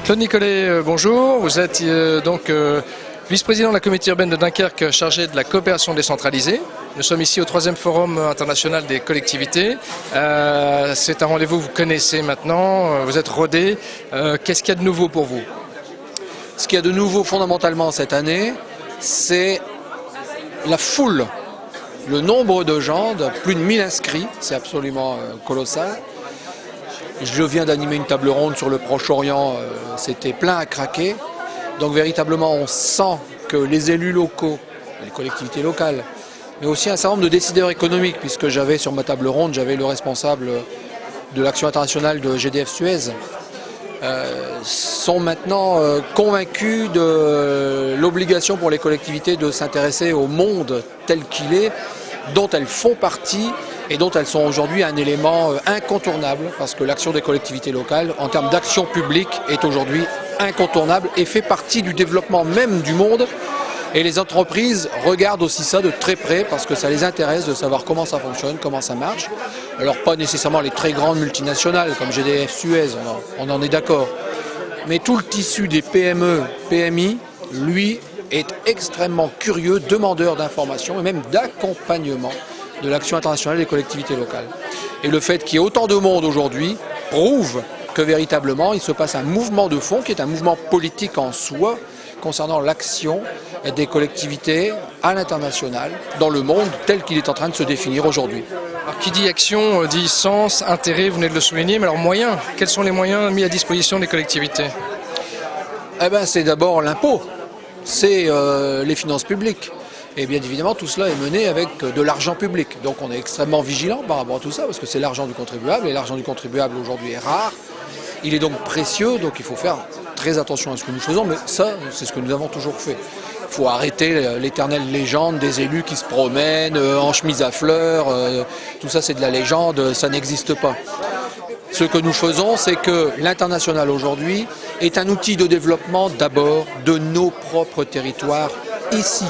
Claude Nicolet, bonjour. Vous êtes vice-président de la communauté urbaine de Dunkerque chargé de la coopération décentralisée. Nous sommes ici au 3e Forum international des collectivités. C'est un rendez-vous que vous connaissez maintenant, vous êtes rodé. Qu'est-ce qu'il y a de nouveau pour vous? Ce qu'il y a de nouveau fondamentalement cette année, c'est la foule. Le nombre de gens, de plus de 1000 inscrits, c'est absolument colossal. Je viens d'animer une table ronde sur le Proche-Orient, c'était plein à craquer. Donc véritablement on sent que les élus locaux, les collectivités locales, mais aussi un certain nombre de décideurs économiques, puisque j'avais sur ma table ronde, j'avais le responsable de l'action internationale de GDF Suez, sont maintenant convaincus de l'obligation pour les collectivités de s'intéresser au monde tel qu'il est, dont elles font partie et dont elles sont aujourd'hui un élément incontournable, parce que l'action des collectivités locales, en termes d'action publique, est aujourd'hui incontournable et fait partie du développement même du monde. Et les entreprises regardent aussi ça de très près, parce que ça les intéresse de savoir comment ça fonctionne, comment ça marche. Alors pas nécessairement les très grandes multinationales comme GDF Suez, on en est d'accord. Mais tout le tissu des PME, PMI, lui, est extrêmement curieux, demandeur d'informations et même d'accompagnement de l'action internationale des collectivités locales. Et le fait qu'il y ait autant de monde aujourd'hui prouve que véritablement il se passe un mouvement de fond qui est un mouvement politique en soi concernant l'action des collectivités à l'international dans le monde tel qu'il est en train de se définir aujourd'hui. Alors, qui dit action dit sens, intérêt, vous venez de le souligner, mais alors moyens, quels sont les moyens mis à disposition des collectivités? Eh bien, c'est d'abord l'impôt, c'est les finances publiques. Et bien évidemment, tout cela est mené avec de l'argent public. Donc on est extrêmement vigilant par rapport à tout ça, parce que c'est l'argent du contribuable, et l'argent du contribuable aujourd'hui est rare. Il est donc précieux, donc il faut faire très attention à ce que nous faisons, mais ça, c'est ce que nous avons toujours fait. Il faut arrêter l'éternelle légende des élus qui se promènent en chemise à fleurs, tout ça c'est de la légende, ça n'existe pas. Ce que nous faisons, c'est que l'international aujourd'hui est un outil de développement d'abord de nos propres territoires ici.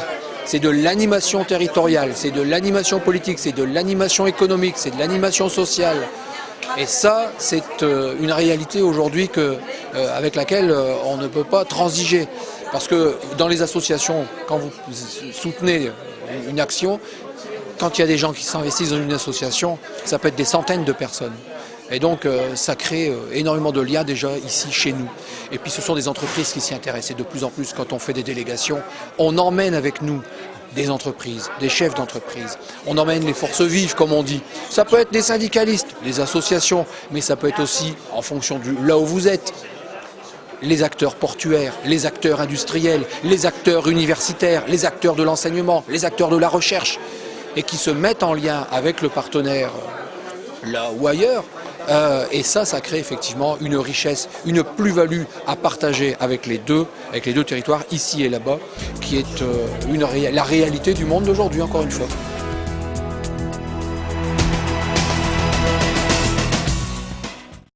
C'est de l'animation territoriale, c'est de l'animation politique, c'est de l'animation économique, c'est de l'animation sociale. Et ça, c'est une réalité aujourd'hui avec laquelle on ne peut pas transiger. Parce que dans les associations, quand vous soutenez une action, quand il y a des gens qui s'investissent dans une association, ça peut être des centaines de personnes. Et donc ça crée énormément de liens déjà ici chez nous. Et puis ce sont des entreprises qui s'y intéressent. Et de plus en plus, quand on fait des délégations, on emmène avec nous des entreprises, des chefs d'entreprise. On emmène les forces vives, comme on dit. Ça peut être des syndicalistes, des associations, mais ça peut être aussi, en fonction de là où vous êtes, les acteurs portuaires, les acteurs industriels, les acteurs universitaires, les acteurs de l'enseignement, les acteurs de la recherche, et qui se mettent en lien avec le partenaire là ou ailleurs. Et ça crée effectivement une richesse, une plus-value à partager avec les deux territoires, ici et là-bas, qui est la réalité du monde d'aujourd'hui, encore une fois.